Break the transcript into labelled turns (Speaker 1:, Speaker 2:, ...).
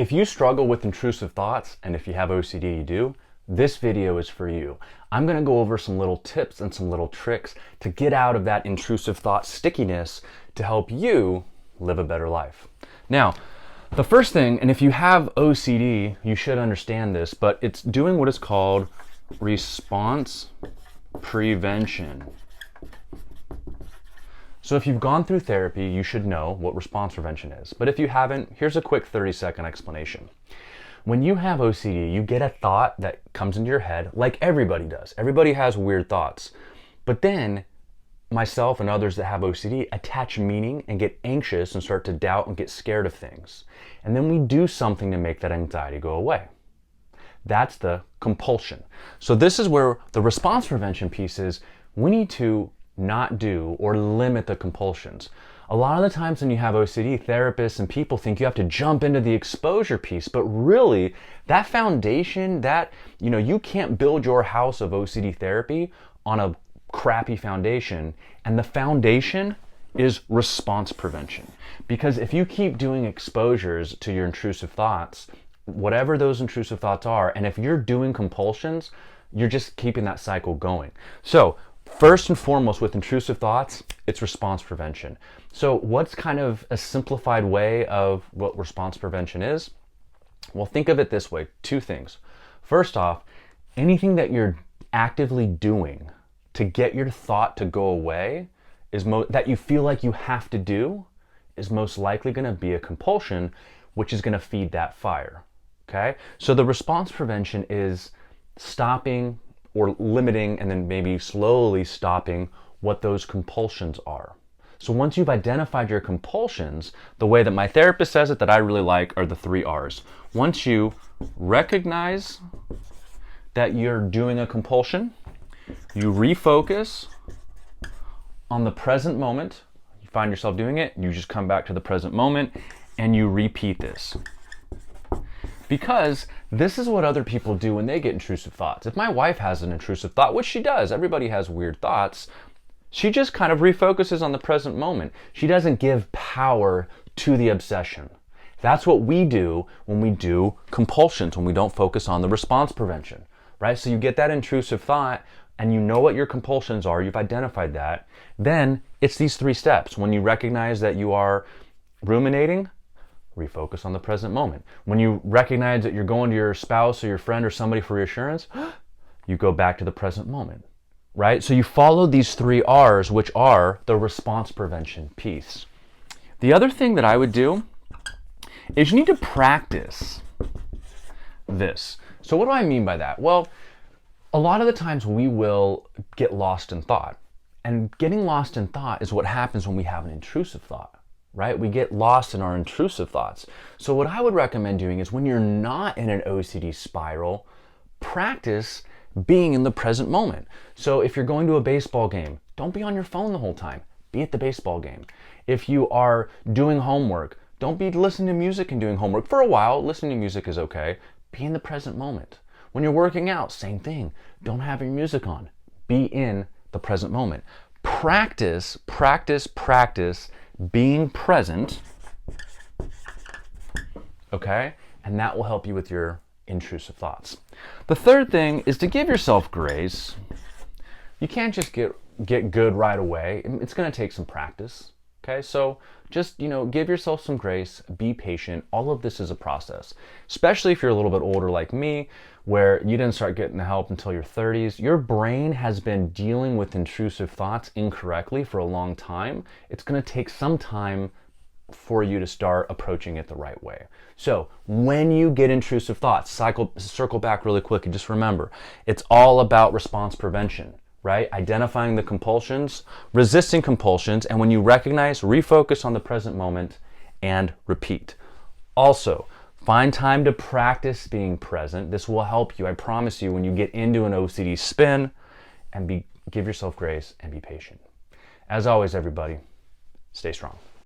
Speaker 1: If you struggle with intrusive thoughts, and if you have OCD, you do, this video is for you. I'm gonna go over some little tips and some little tricks to get out of that intrusive thought stickiness to help you live a better life. Now, the first thing, and if you have OCD, you should understand this, but it's doing what is called response prevention. So if you've gone through therapy, you should know what response prevention is. But if you haven't, here's a quick 30-second explanation. When you have OCD, you get a thought that comes into your head, like everybody does. Everybody has weird thoughts. But then, myself and others that have OCD attach meaning and get anxious and start to doubt and get scared of things. And then we do something to make that anxiety go away. That's the compulsion. So this is where the response prevention piece is. We need to not do or limit the compulsions. A lot of the times when you have OCD, therapists and people think you have to jump into the exposure piece, but really that foundation, you can't build your house of OCD therapy on a crappy foundation, and the foundation is response prevention. Because if you keep doing exposures to your intrusive thoughts, whatever those intrusive thoughts are, and if you're doing compulsions, you're just keeping that cycle going. So first and foremost with intrusive thoughts, it's response prevention. So what's kind of a simplified way of what response prevention is? Well, think of it this way, two things. First off, anything that you're actively doing to get your thought to go away that you feel like you have to do is most likely going to be a compulsion, which is going to feed that fire. Okay? So the response prevention is stopping or limiting and then maybe slowly stopping what those compulsions are. So once you've identified your compulsions, the way that my therapist says it that I really like are the 3 R's. Once you recognize that you're doing a compulsion, you refocus on the present moment. You find yourself doing it, you just come back to the present moment and you repeat this. Because this is what other people do when they get intrusive thoughts. If my wife has an intrusive thought, which she does, everybody has weird thoughts, she just kind of refocuses on the present moment. She doesn't give power to the obsession. That's what we do when we do compulsions, when we don't focus on the response prevention, right? So you get that intrusive thought and you know what your compulsions are, you've identified that. Then it's these 3 steps. When you recognize that you are ruminating, refocus on the present moment. When you recognize that you're going to your spouse or your friend or somebody for reassurance, you go back to the present moment, right? So you follow these 3 R's, which are the response prevention piece. The other thing that I would do is you need to practice this. So what do I mean by that? Well, a lot of the times we will get lost in thought. And getting lost in thought is what happens when we have an intrusive thought. Right? We get lost in our intrusive thoughts. So what I would recommend doing is when you're not in an OCD spiral, practice being in the present moment. So if you're going to a baseball game, don't be on your phone the whole time. Be at the baseball game. If you are doing homework, don't be listening to music and doing homework. For a while, listening to music is okay. Be in the present moment. When you're working out, same thing. Don't have your music on. Be in the present moment. Practice being present, okay? And that will help you with your intrusive thoughts. The third thing is to give yourself grace. You can't just get good right away. It's going to take some practice, okay? So just, give yourself some grace, be patient. All of this is a process, especially if you're a little bit older like me, where you didn't start getting the help until your 30s. Your brain has been dealing with intrusive thoughts incorrectly for a long time. It's going to take some time for you to start approaching it the right way. So when you get intrusive thoughts, circle back really quick and just remember, it's all about response prevention, right? Identifying the compulsions, resisting compulsions, and when you recognize, refocus on the present moment and repeat. Also, find time to practice being present. This will help you, I promise you, when you get into an OCD spin, and give yourself grace and be patient. As always, everybody, stay strong.